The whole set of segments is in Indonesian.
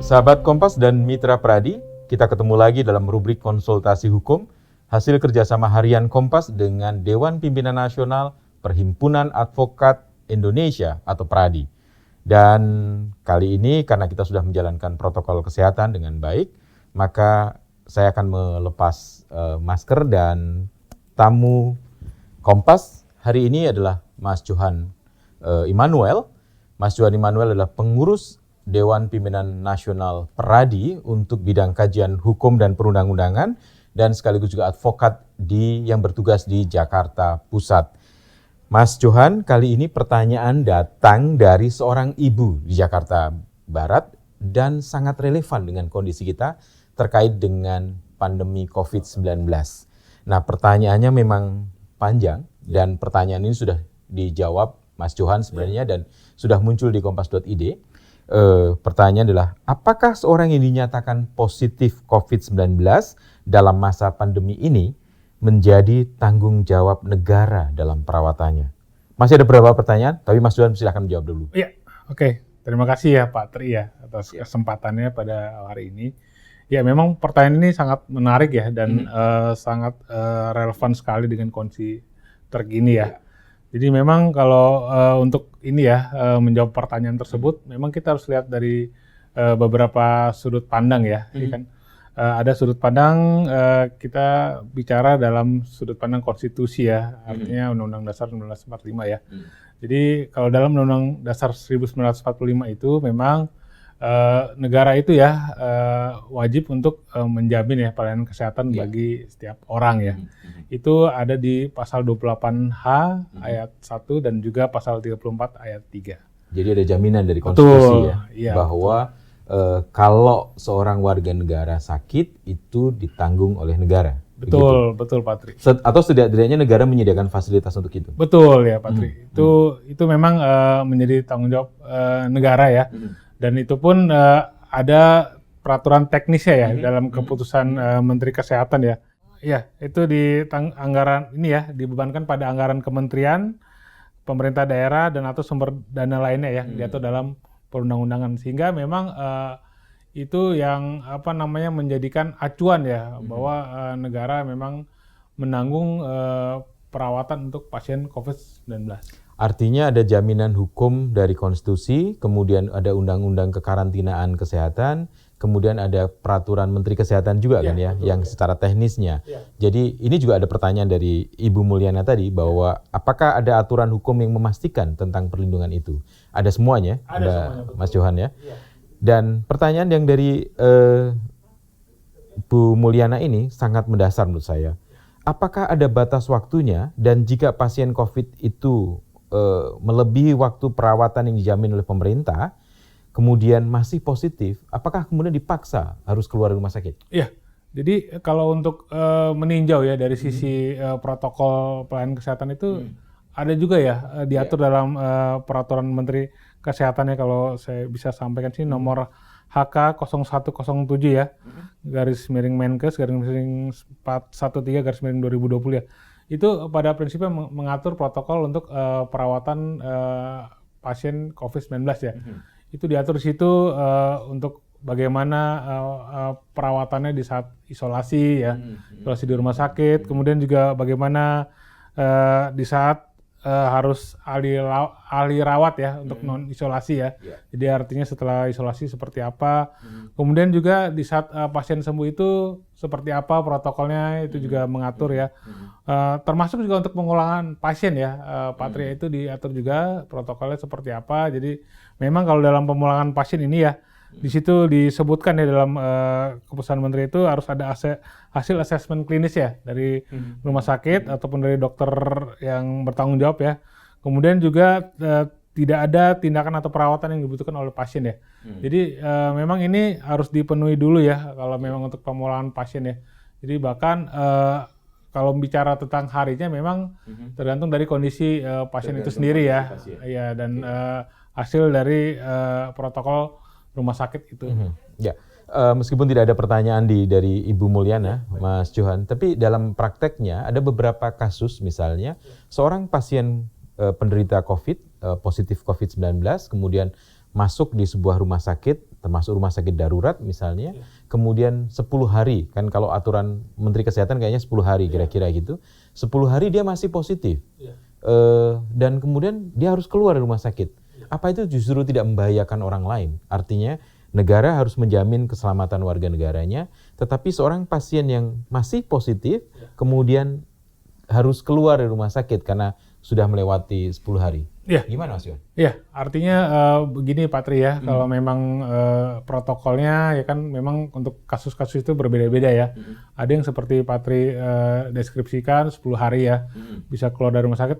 Sahabat Kompas dan Mitra Pradi, kita ketemu lagi dalam rubrik konsultasi hukum, hasil kerjasama harian Kompas dengan Dewan Pimpinan Nasional Perhimpunan Advokat Indonesia atau Pradi. Dan kali ini karena kita sudah menjalankan protokol kesehatan dengan baik, maka saya akan melepas masker dan tamu Kompas hari ini adalah Mas Johan Immanuel. Mas Johan Immanuel adalah pengurus Dewan Pimpinan Nasional Pradi untuk bidang kajian hukum dan perundang-undangan dan sekaligus juga advokat yang bertugas di Jakarta Pusat. Mas Johan, kali ini pertanyaan datang dari seorang ibu di Jakarta Barat dan sangat relevan dengan kondisi kita terkait dengan pandemi COVID-19. Nah, pertanyaannya memang panjang dan pertanyaan ini sudah dijawab Mas Johan sebenarnya dan sudah muncul di kompas.id. Pertanyaan adalah, apakah seorang yang dinyatakan positif COVID-19 dalam masa pandemi ini menjadi tanggung jawab negara dalam perawatannya? Masih ada beberapa pertanyaan, tapi Mas Johan silakan menjawab dulu. Iya, oke. Terima kasih ya Pak Tri ya atas kesempatannya pada hari ini. Ya, memang pertanyaan ini sangat menarik ya dan sangat relevan sekali dengan kondisi terkini ya. Jadi memang kalau untuk ini ya menjawab pertanyaan tersebut, memang kita harus lihat dari beberapa sudut pandang ya. Kan ada sudut pandang kita bicara dalam sudut pandang konstitusi ya, artinya Undang-Undang Dasar 1945 ya. Jadi kalau dalam Undang-Undang Dasar 1945 itu memang negara itu ya wajib untuk menjamin ya pelayanan kesehatan bagi setiap orang ya. Itu ada di pasal 28H ayat 1 dan juga pasal 34 ayat 3. Jadi ada jaminan dari konstitusi bahwa kalau seorang warga negara sakit itu ditanggung oleh negara. Betul, begitu? Betul Pak Tri. Atau setidaknya negara menyediakan fasilitas untuk itu. Betul ya Pak Tri. Itu memang menjadi tanggung jawab negara ya. Dan itu pun ada peraturan teknisnya ya dalam keputusan Menteri Kesehatan ya. Ya, itu di anggaran ini ya dibebankan pada anggaran kementerian, pemerintah daerah dan atau sumber dana lainnya ya diatur dalam perundang-undangan, sehingga memang itu yang menjadikan acuan ya bahwa negara memang menanggung perawatan untuk pasien COVID-19. Artinya ada jaminan hukum dari konstitusi, kemudian ada undang-undang kekarantinaan kesehatan, kemudian ada peraturan Menteri Kesehatan juga kan ya, betul, yang secara teknisnya. Jadi ini juga ada pertanyaan dari Ibu Mulyana tadi bahwa apakah ada aturan hukum yang memastikan tentang perlindungan itu? Ada semuanya, ada semuanya, Mas Johan ya. Dan pertanyaan yang dari Bu Mulyana ini sangat mendasar menurut saya. Apakah ada batas waktunya dan jika pasien COVID itu melebihi waktu perawatan yang dijamin oleh pemerintah, kemudian masih positif, apakah kemudian dipaksa harus keluar dari rumah sakit? Iya, jadi kalau untuk meninjau ya dari sisi protokol pelayanan kesehatan itu ada juga ya diatur dalam peraturan Menteri Kesehatan ya, kalau saya bisa sampaikan sih nomor HK 0107 ya, garis miring Menkes, garis miring 413 garis miring 2020 ya. Itu pada prinsipnya mengatur protokol untuk perawatan pasien COVID-19 ya. Itu diatur di situ untuk bagaimana perawatannya di saat isolasi ya, isolasi di rumah sakit, kemudian juga bagaimana di saat harus ahli rawat ya untuk non isolasi ya. Jadi artinya setelah isolasi seperti apa. Kemudian juga di saat pasien sembuh itu seperti apa protokolnya, itu juga mengatur ya. Termasuk juga untuk pengulangan pasien ya, Pak Tri, itu diatur juga protokolnya seperti apa. Jadi memang kalau dalam pemulangan pasien ini ya, di situ disebutkan ya dalam keputusan Menteri itu harus ada hasil asesmen klinis ya dari rumah sakit ataupun dari dokter yang bertanggung jawab ya. Kemudian juga tidak ada tindakan atau perawatan yang dibutuhkan oleh pasien ya. Jadi memang ini harus dipenuhi dulu ya kalau memang untuk pemulangan pasien ya. Jadi bahkan kalau bicara tentang harinya memang tergantung dari kondisi pasien itu sendiri ya. Ya, dan hasil dari protokol rumah sakit itu. Ya, meskipun tidak ada pertanyaan dari Ibu Mulyana, Mas Johan, tapi dalam prakteknya ada beberapa kasus misalnya seorang pasien penderita COVID, positif COVID-19, kemudian masuk di sebuah rumah sakit termasuk rumah sakit darurat misalnya, kemudian 10 hari, kan kalau aturan Menteri Kesehatan kayaknya 10 hari kira-kira gitu, 10 hari dia masih positif, dan kemudian dia harus keluar dari rumah sakit. Apa itu justru tidak membahayakan orang lain? Artinya negara harus menjamin keselamatan warga negaranya, tetapi seorang pasien yang masih positif kemudian harus keluar dari rumah sakit karena sudah melewati 10 hari. Iya. Gimana Mas Yon? Iya, artinya begini Pak Tri ya, kalau memang protokolnya ya kan memang untuk kasus-kasus itu berbeda-beda ya. Ada yang seperti Pak Tri deskripsikan 10 hari ya, bisa keluar dari rumah sakit.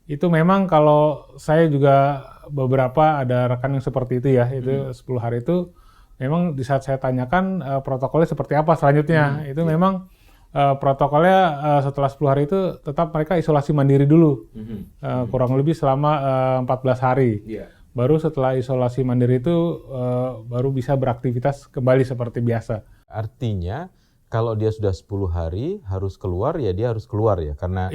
Itu memang kalau saya juga beberapa ada rekan yang seperti itu ya, itu 10 hari itu memang di saat saya tanyakan protokolnya seperti apa selanjutnya, itu memang protokolnya setelah 10 hari itu tetap mereka isolasi mandiri dulu, kurang lebih selama 14 hari. Baru setelah isolasi mandiri itu baru bisa beraktivitas kembali seperti biasa. Artinya kalau dia sudah 10 hari harus keluar ya dia harus keluar ya, karena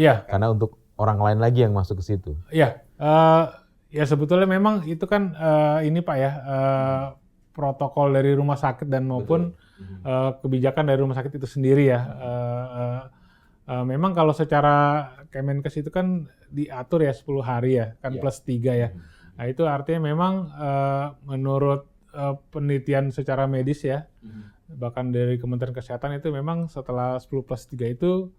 untuk orang lain lagi yang masuk ke situ. Iya, ya sebetulnya memang itu kan ini Pak ya, protokol dari rumah sakit dan maupun kebijakan dari rumah sakit itu sendiri ya. Memang kalau secara Kemenkes itu kan diatur ya 10 hari ya, kan plus 3 ya. Nah itu artinya memang menurut penelitian secara medis ya, bahkan dari Kementerian Kesehatan itu memang setelah 10 plus 3 itu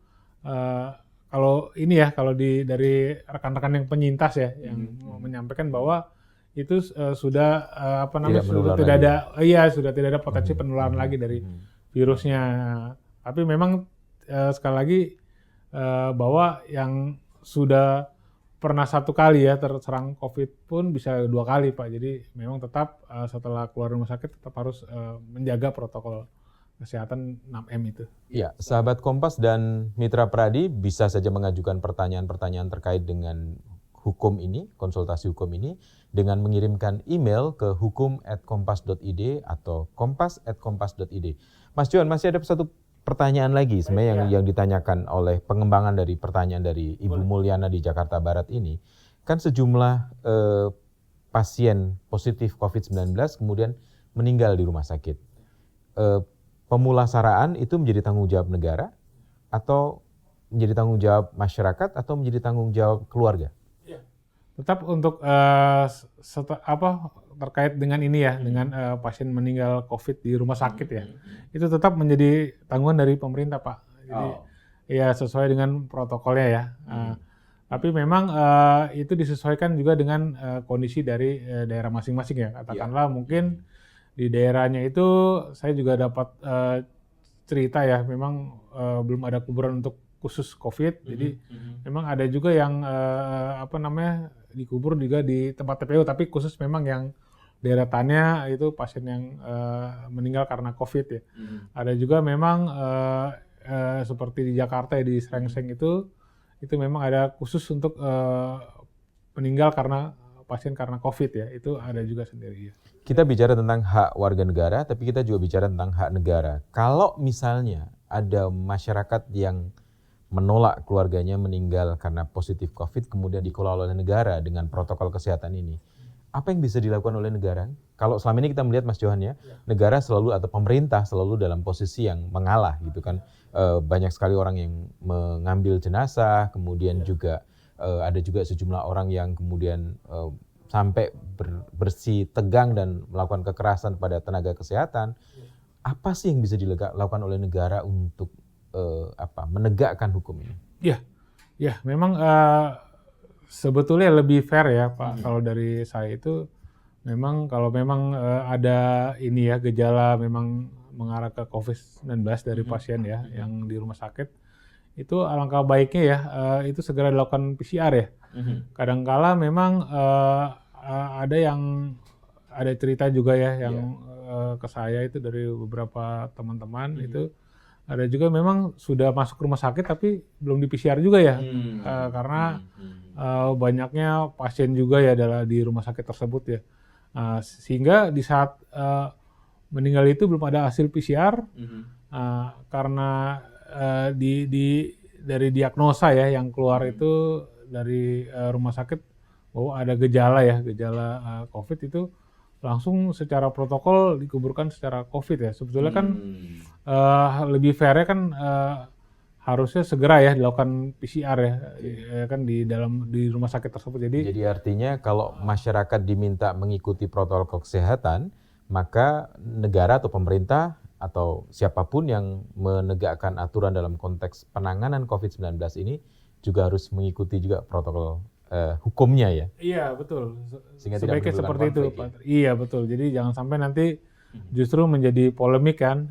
kalau ini ya, kalau dari rekan-rekan yang penyintas ya, yang menyampaikan bahwa itu sudah sudah tidak ada potensi penularan lagi dari virusnya. Tapi memang sekali lagi bahwa yang sudah pernah 1 kali ya terserang COVID pun bisa 2 kali Pak. Jadi memang tetap setelah keluar rumah sakit tetap harus menjaga protokol kesehatan 6M itu. Ya, sahabat Kompas dan Mitra Pradi bisa saja mengajukan pertanyaan-pertanyaan terkait dengan hukum ini, konsultasi hukum ini, dengan mengirimkan email ke hukum@kompas.id atau kompas@kompas.id. Mas Johan, masih ada satu pertanyaan lagi sebenarnya yang ditanyakan oleh pengembangan dari pertanyaan dari Ibu Mulyana di Jakarta Barat ini. Kan sejumlah pasien positif COVID-19 kemudian meninggal di rumah sakit. Pemulasaraan itu menjadi tanggung jawab negara atau menjadi tanggung jawab masyarakat atau menjadi tanggung jawab keluarga? Tetap untuk terkait dengan ini ya, dengan pasien meninggal COVID di rumah sakit ya, itu tetap menjadi tanggungan dari pemerintah Pak. Jadi ya sesuai dengan protokolnya ya. Tapi memang itu disesuaikan juga dengan kondisi dari daerah masing-masing ya. Katakanlah mungkin di daerahnya itu saya juga dapat cerita ya, memang belum ada kuburan untuk khusus COVID, jadi memang ada juga yang dikubur juga di tempat TPU, tapi khusus memang yang deretannya itu pasien yang meninggal karena COVID ya. Ada juga memang seperti di Jakarta ya, di Srengseng itu memang ada khusus untuk meninggal karena pasien karena COVID ya, itu ada juga sendiri ya. Kita bicara tentang hak warga negara, tapi kita juga bicara tentang hak negara. Kalau misalnya ada masyarakat yang menolak keluarganya meninggal karena positif COVID, kemudian dikelola oleh negara dengan protokol kesehatan ini, apa yang bisa dilakukan oleh negara? Kalau selama ini kita melihat Mas Johan ya, negara selalu atau pemerintah selalu dalam posisi yang mengalah gitu kan. Banyak sekali orang yang mengambil jenazah, kemudian juga ada juga sejumlah orang yang kemudian sampai bersih tegang dan melakukan kekerasan pada tenaga kesehatan. Apa sih yang bisa dilakukan oleh negara untuk menegakkan hukum ini? Ya, memang sebetulnya lebih fair ya Pak. Kalau dari saya itu memang kalau memang ada ini ya gejala memang mengarah ke COVID-19 dari pasien ya yang di rumah sakit, itu alangkah baiknya ya itu segera dilakukan PCR ya. Kadangkala memang ada cerita juga ya yang ke saya itu dari beberapa teman-teman itu ada juga memang sudah masuk rumah sakit tapi belum di PCR juga ya, karena banyaknya pasien juga ya di rumah sakit tersebut ya, sehingga di saat meninggal itu belum ada hasil PCR karena dari diagnosa ya yang keluar itu dari rumah sakit bahwa ada gejala COVID itu langsung secara protokol dikuburkan secara COVID ya. Sebetulnya kan lebih fairnya kan harusnya segera ya dilakukan PCR ya kan di rumah sakit tersebut. Jadi artinya kalau masyarakat diminta mengikuti protokol kesehatan, maka negara atau pemerintah atau siapapun yang menegakkan aturan dalam konteks penanganan COVID-19 ini juga harus mengikuti juga protokol hukumnya ya. Iya betul. Sehingga tidak Sebaiknya menimbulkan seperti itu, konflik, Pak. Iya betul. Jadi jangan sampai nanti justru menjadi polemik kan.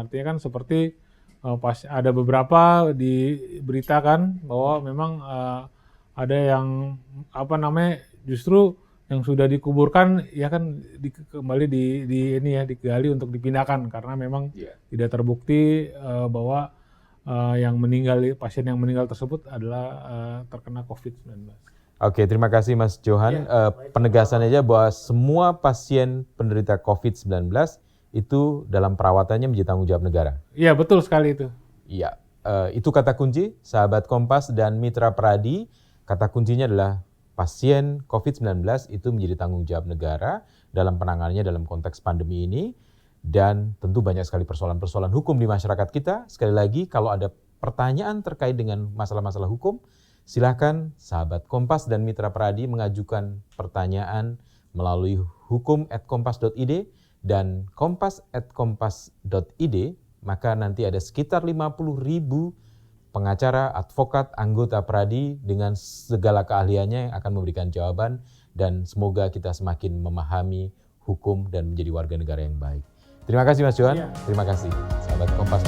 Artinya kan seperti pas ada beberapa diberitakan bahwa memang ada yang justru yang sudah dikuburkan ya kan kembali ini ya digali untuk dipindahkan karena memang tidak terbukti bahwa pasien yang meninggal tersebut adalah terkena COVID-19. Oke, terima kasih Mas Johan. Penegasan aja bahwa semua pasien penderita COVID-19 itu dalam perawatannya menjadi tanggung jawab negara. Iya, betul sekali itu. Iya, itu kata kunci, sahabat Kompas dan Mitra Pradi. Kata kuncinya adalah pasien COVID-19 itu menjadi tanggung jawab negara dalam penanganannya dalam konteks pandemi ini. Dan tentu banyak sekali persoalan-persoalan hukum di masyarakat kita. Sekali lagi, kalau ada pertanyaan terkait dengan masalah-masalah hukum, silakan sahabat Kompas dan Mitra Pradi mengajukan pertanyaan melalui hukum@kompas.id dan kompas@kompas.id, maka nanti ada sekitar 50.000 pengacara, advokat, anggota Pradi dengan segala keahliannya yang akan memberikan jawaban dan semoga kita semakin memahami hukum dan menjadi warga negara yang baik. Terima kasih Mas Johan, terima kasih sahabat Kompas.